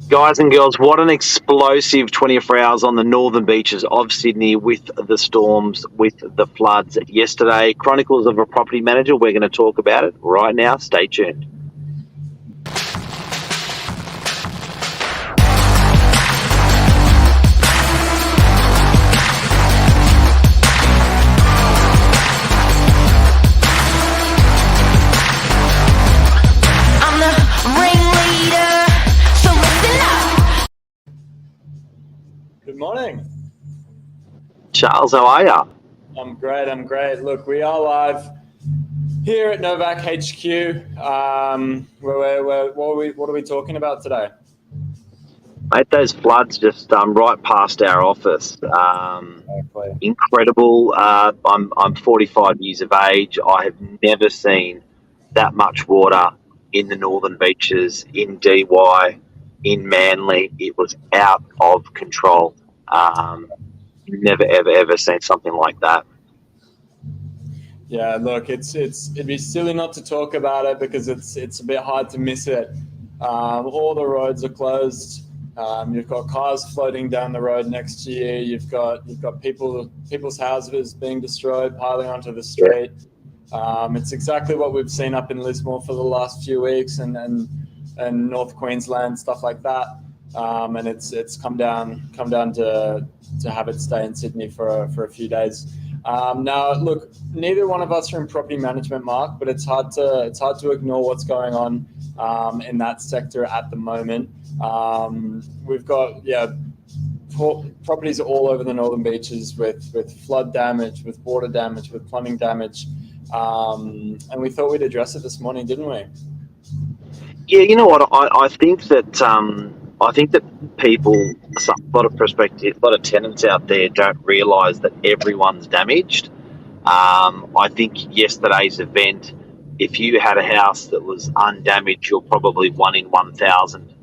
Guys and girls, what an explosive 24 hours on the northern beaches of Sydney with the storms, with the floods yesterday. Chronicles of a Property Manager. We're going to talk about it right now. Stay tuned. Good morning. Charles, how are you? I'm great. Look, we are live here at Novak HQ. What are we talking about today? Mate, those floods just right past our office. Incredible. I'm 45 years of age. I have never seen that much water in the northern beaches, in DY, in Manly. It was out of control. Never, ever seen something like that. Yeah, look, it'd be silly not to talk about it because it's a bit hard to miss it. All the roads are closed. You've got cars floating down the road next to you. You've got people's houses being destroyed, piling onto the street. It's exactly what we've seen up in Lismore for the last few weeks, and North Queensland, stuff like that. And it's come down to have it stay in Sydney for a few days. Now, look, neither one of us are in property management, Mark, but it's hard to ignore what's going on in that sector at the moment. We've got properties all over the northern beaches with flood damage, with water damage, with plumbing damage, and we thought we'd address it this morning, didn't we? Yeah, you know what? I think that people, a lot of prospective, a lot of tenants out there don't realise that everyone's damaged. I think yesterday's event, if you had a house that was undamaged, you're probably 1 in 1,000.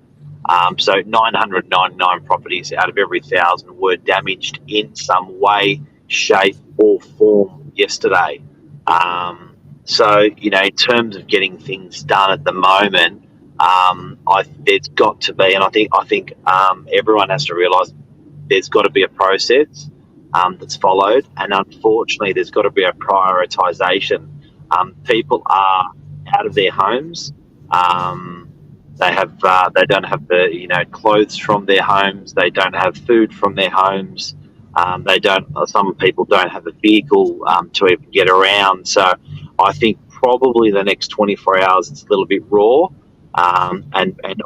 So 999 properties out of every 1,000 were damaged in some way, shape, or form yesterday. So, in terms of getting things done at the moment, there's got to be, and I think everyone has to realise there's got to be a process that's followed, and unfortunately, there's got to be a prioritisation. People are out of their homes. They don't have the clothes from their homes. They don't have food from their homes. Some people don't have a vehicle to even get around. So I think probably the next 24 hours it's a little bit raw. And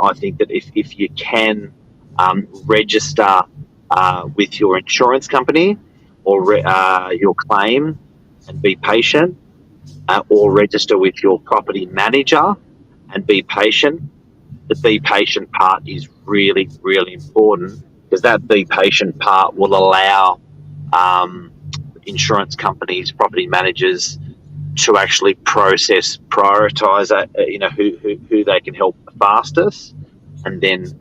I think that if you can register with your insurance company or your claim and be patient, or register with your property manager and be patient. The be patient part is really, really important, because that be patient part will allow insurance companies, property managers to actually prioritise who they can help the fastest, and then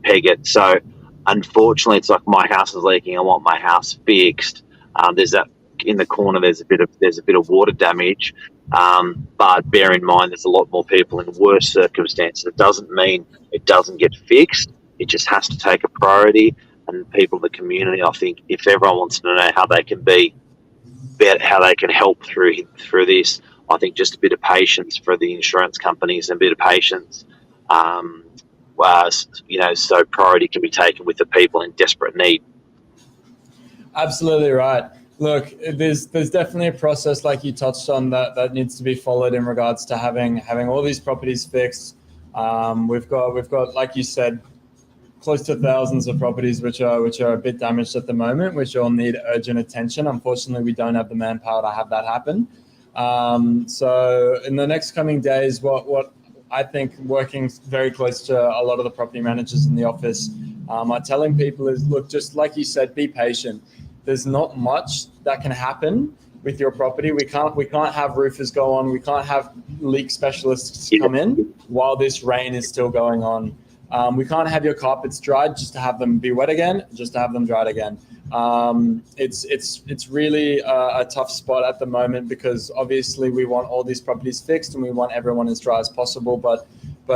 peg it. So unfortunately, it's like, my house is leaking, I want my house fixed. There's that in the corner. There's a bit of water damage, but bear in mind there's a lot more people in worse circumstances. It doesn't mean it doesn't get fixed. It just has to take a priority. And people in the community, I think, if everyone wants to know how they can be better, how they can help through this, I think just a bit of patience for the insurance companies, and a bit of patience, so priority can be taken with the people in desperate need. Absolutely right. Look, there's definitely a process, like you touched on, that needs to be followed in regards to having all these properties fixed. We've got, like you said, close to thousands of properties which are a bit damaged at the moment, which all need urgent attention. Unfortunately, we don't have the manpower to have that happen. So in the next coming days, what I think, working very close to a lot of the property managers in the office, are telling people is, look, just like you said, be patient. There's not much that can happen with your property. We can't have roofers go on. We can't have leak specialists come in while this rain is still going on. We can't have your carpets dried just to have them be wet again, just to have them dried again. It's really a tough spot at the moment, because obviously we want all these properties fixed and we want everyone as dry as possible. But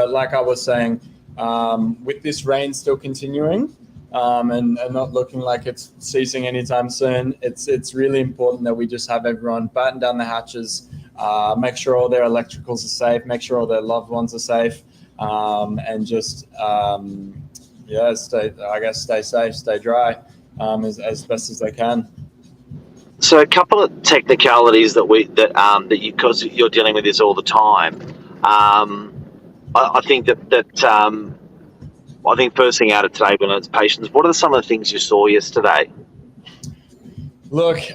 like I was saying, with this rain still continuing and not looking like it's ceasing anytime soon, it's really important that we just have everyone batten down the hatches, make sure all their electricals are safe, make sure all their loved ones are safe, and just stay safe, stay dry as best as they can. So a couple of technicalities that you, because you're dealing with this all the time. I think I think first thing out of today when it's patients, what are some of the things you saw yesterday? Look, we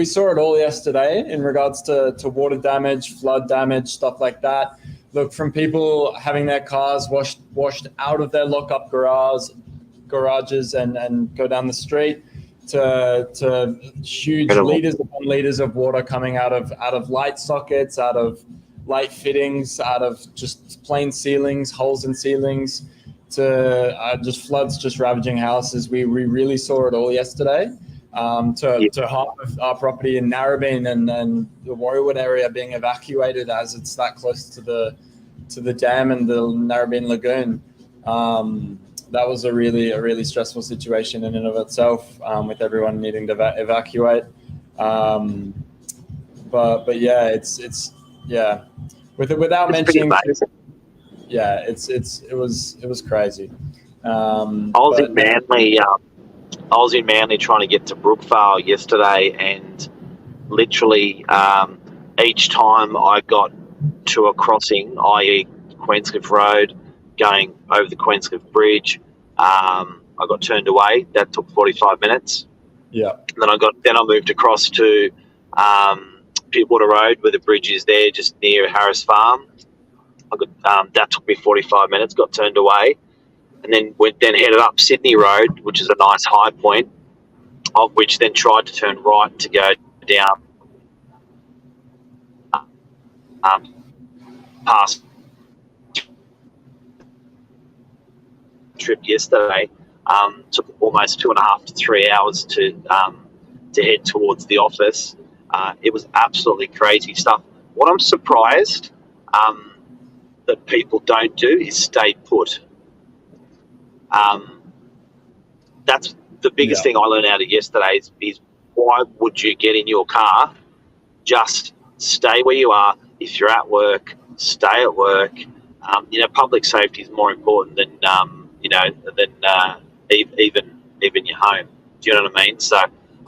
saw it all yesterday in regards to water damage, flood damage, stuff like that. Look, from people having their cars washed out of their lock-up garages and go down the street, to huge Incredible. liters upon liters of water coming out of light sockets, out of light fittings, out of just plain ceilings, holes in ceilings, to just floods just ravaging houses. We really saw it all yesterday. To half of our property in Narrabeen and the Warriewood area being evacuated as it's that close to the dam and the Narrabeen Lagoon. That was a really stressful situation in and of itself, with everyone needing to evacuate. But yeah, it's without mentioning, yeah, it was crazy. I was in Manly trying to get to Brookvale yesterday, and literally each time I got to a crossing, i.e. Queenscliff Road, going over the Queenscliff Bridge, I got turned away. That took 45 minutes. Yeah. Then I moved across to Pittwater Road, where the bridge is there, just near Harris Farm. That took me 45 minutes. Got turned away, and then headed up Sydney Road, which is a nice high point, of which then tried to turn right to go down past trip yesterday. Took almost 2.5 to 3 hours to head towards the office. It was absolutely crazy stuff. What I'm surprised that people don't do is stay put. That's the biggest thing I learned out of yesterday is why would you get in your car? Just stay where you are. If you're at work, stay at work. Public safety is more important than even your home. Do you know what I mean? So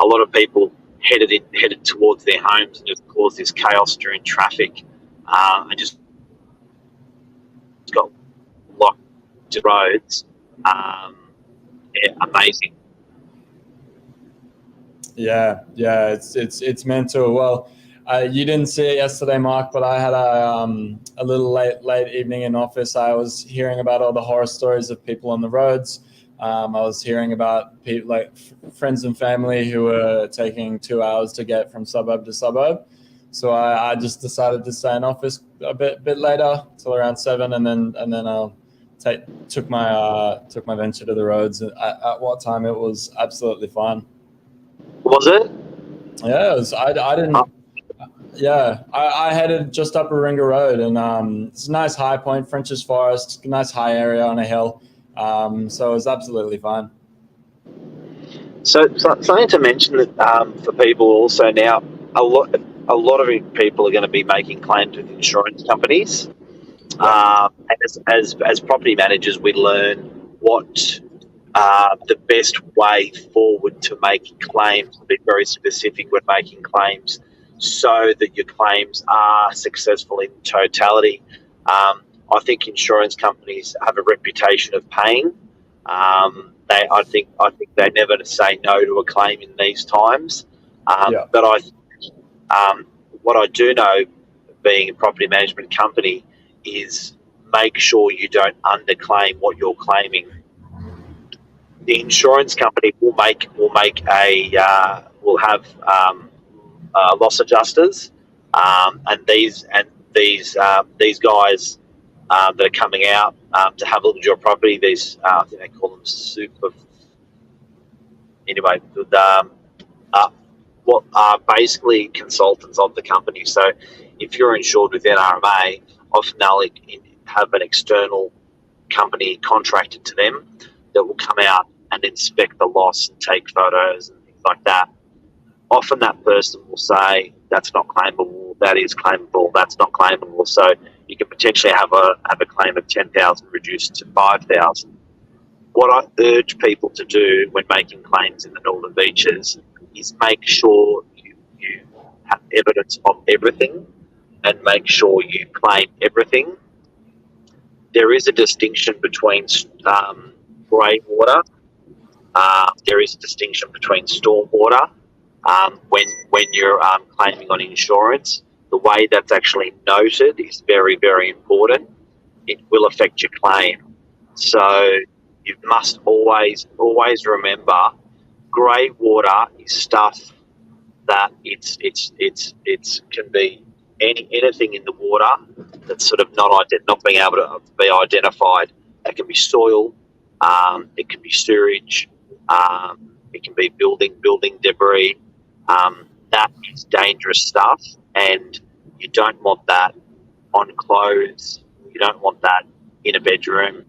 a lot of people headed towards their homes and just caused this chaos during traffic, and just got locked to roads. Amazing. Yeah, it's mental. Well, you didn't see it yesterday, Mark, but I had a little late evening in office. I was hearing about all the horror stories of people on the roads. I was hearing about people, like friends and family who were taking 2 hours to get from suburb to suburb. So I just decided to stay in office a bit later till around 7, and then I'll took my venture to the roads. At what time? It was absolutely fine. Was it? Yeah, it was. I didn't. Yeah, I headed just up Warringah Road, and it's a nice high point, French's Forest, nice high area on a hill. So it was absolutely fine. So something to mention that for people also now, a lot of people are going to be making claims with insurance companies. And as property managers, we learn what the best way forward to make claims, to be very specific when making claims, so that your claims are successful in totality. I think insurance companies have a reputation of paying. I think they never say no to a claim in these times. But what I do know, being a property management company, is make sure you don't underclaim what you're claiming. The insurance company will have loss adjusters, and these guys that are coming out to have a look at your property. These I think they call them super. Anyway, what are basically consultants of the company. So if you're insured with NRMA, often they'll have an external company contracted to them that will come out and inspect the loss and take photos and things like that. Often that person will say, that's not claimable, that is claimable, that's not claimable. So you could potentially have a claim of 10,000 reduced to 5,000. What I urge people to do when making claims in the Northern Beaches is make sure you have evidence of everything and make sure you claim everything. There is a distinction between grey water. There is a distinction between stormwater. When you're claiming on insurance, the way that's actually noted is very, very important. It will affect your claim. So you must always remember, grey water is stuff that it's can be anything in the water that's sort of not being able to be identified. It can be soil, it can be sewage, it can be building debris. That is dangerous stuff, and you don't want that on clothes. You don't want that in a bedroom.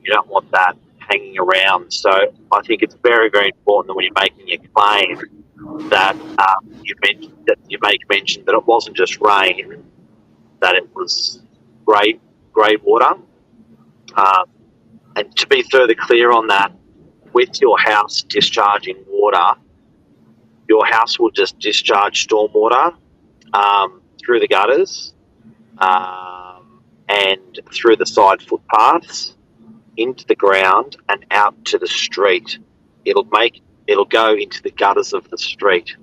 You don't want that hanging around. So I think it's very, very important that when you're making your claim that you make mention that it wasn't just rain, that it was grey water. And to be further clear on that, with your house discharging water, your house will just discharge stormwater through the gutters and through the side footpaths into the ground and out to the street. It'll go into the gutters of the street,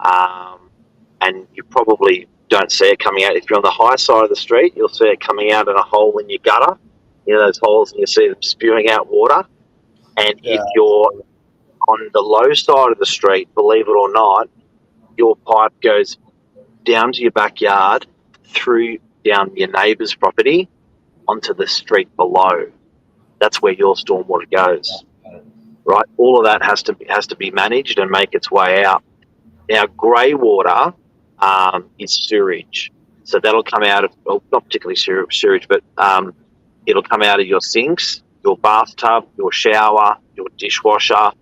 and you probably don't see it coming out. If you're on the high side of the street, you'll see it coming out in a hole in your gutter. You know those holes, and you see them spewing out water. And if you're on the low side of the street, believe it or not, your pipe goes down to your backyard, through down your neighbour's property, onto the street below. That's where your stormwater goes, right? All of that has to be managed and make its way out. Now, grey water is sewage, so that'll come out of, well, not particularly sewage, but it'll come out of your sinks, your bathtub, your shower, your dishwasher.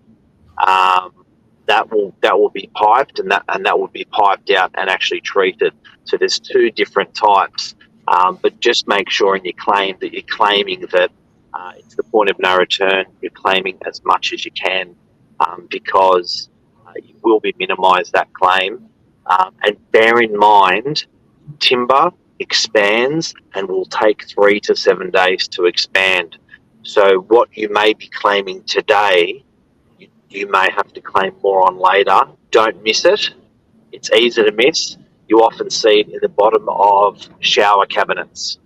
That will be piped, and that will be piped out and actually treated. So there's two different types, but just make sure in your claim that you're claiming that it's the point of no return. You're claiming as much as you can, because you will be minimised that claim. And bear in mind, timber expands and will take 3 to 7 days to expand. So what you may be claiming today, you may have to claim more on later. Don't miss it. It's easy to miss. You often see it in the bottom of shower cabinets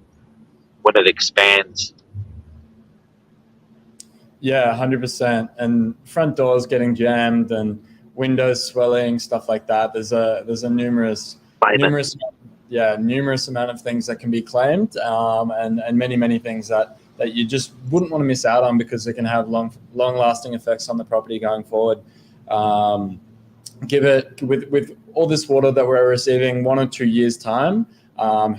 when it expands. Yeah, 100%. And front doors getting jammed and windows swelling, stuff like that. There's a numerous amount of things that can be claimed, and many things that you just wouldn't want to miss out on, because it can have long lasting effects on the property going forward. Give it with all this water that we're receiving 1 or 2 years time,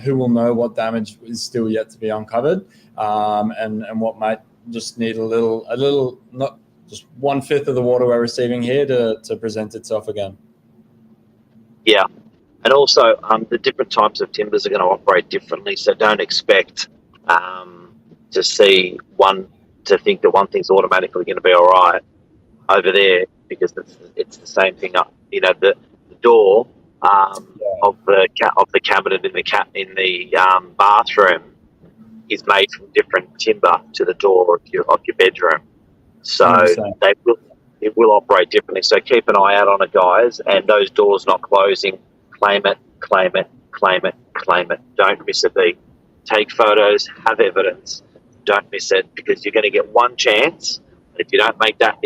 who will know what damage is still yet to be uncovered, and what might just need a little, not just 1/5 of the water we're receiving here to present itself again. Yeah. And also, the different types of timbers are going to operate differently. So don't expect to think that one thing's automatically going to be all right over there, because it's the same thing up. You know, the door of the cabinet in the bathroom is made from different timber to the door of your bedroom. So it will operate differently. So keep an eye out on it, guys. And those doors not closing, claim it. Don't miss a beat. Take photos, have evidence. Don't miss it, because you're going to get one chance. If you don't make that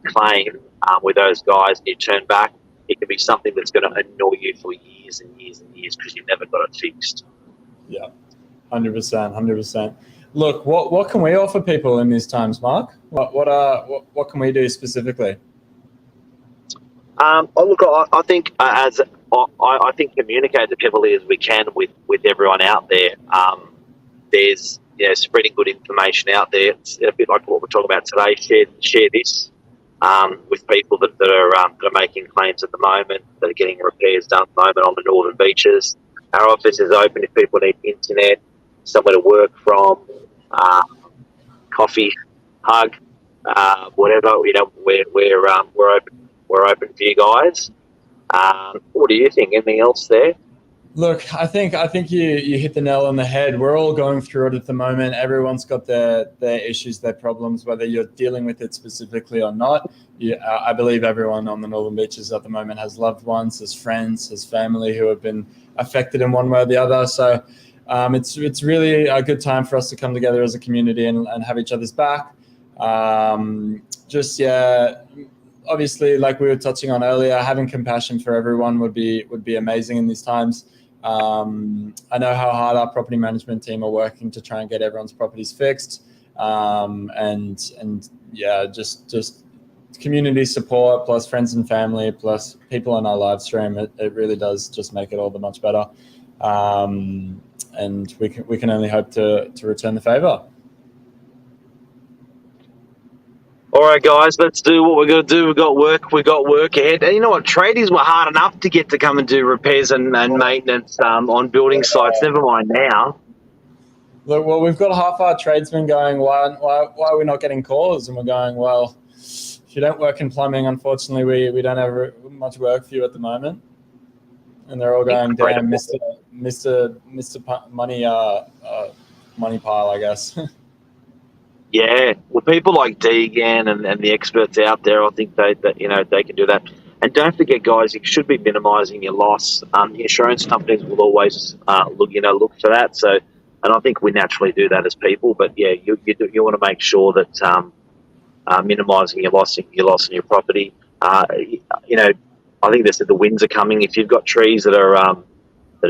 claim with those guys, and you turn back, it could be something that's going to annoy you for years and years and years, because you never got it fixed. Yeah, 100%. Look, what can we offer people in these times, Mark? What can we do specifically? I think I think communicate as heavily as we can with everyone out there. there's spreading good information out there. It's a bit like what we're talking about today. Share this with people that are making claims at the moment, that are getting repairs done at the moment on the northern beaches. Our office is open if people need internet, somewhere to work from, coffee, hug, whatever. We're open. We're open for you guys. What do you think? Anything else there? Look, I think you hit the nail on the head. We're all going through it at the moment. Everyone's got their issues, their problems, whether you're dealing with it specifically or not. I believe everyone on the northern beaches at the moment has loved ones, has friends, has family who have been affected in one way or the other. So it's really a good time for us to come together as a community and have each other's back. Obviously, like we were touching on earlier, having compassion for everyone would be amazing in these times. I know how hard our property management team are working to try and get everyone's properties fixed, just community support plus friends and family plus people on our live stream. It really does just make it all the much better, and we can only hope to return the favor. All right, guys, let's do what we're going to do. We've got work ahead. And you know what? Tradies were hard enough to get to come and do repairs and maintenance on building sites. Never mind now. Look, well, we've got half our tradesmen going, why are we not getting calls? And we're going, well, if you don't work in plumbing, unfortunately, we don't have much work for you at the moment. And they're all going, damn, Mr. Money pile, I guess. Yeah, well, people like Deegan and the experts out there, I think they can do that. And don't forget, guys, you should be minimising your loss. Insurance companies will always look for that. So, and I think we naturally do that as people. But yeah, you want to make sure that minimising your loss in your property. I think they said the winds are coming. If you've got trees that are a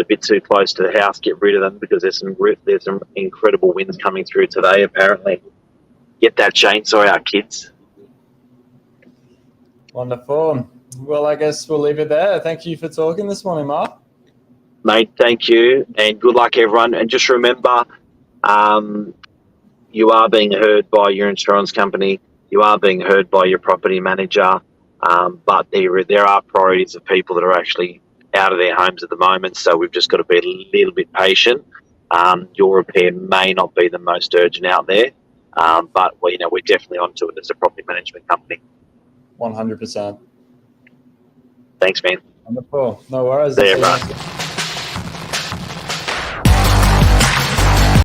bit too close to the house, get rid of them, because there's some incredible winds coming through today, apparently. Get that chainsaw out, kids. Wonderful. Well, I guess we'll leave it there. Thank you for talking this morning, Mark. Mate, thank you, and good luck, everyone. And just remember, you are being heard by your insurance company. You are being heard by your property manager. But there are priorities of people that are actually out of their homes at the moment, so we've just got to be a little bit patient. Your repair may not be the most urgent out there. But we're definitely onto it as a property management company. 100%. Thanks, man. Wonderful. No worries. See you, bro.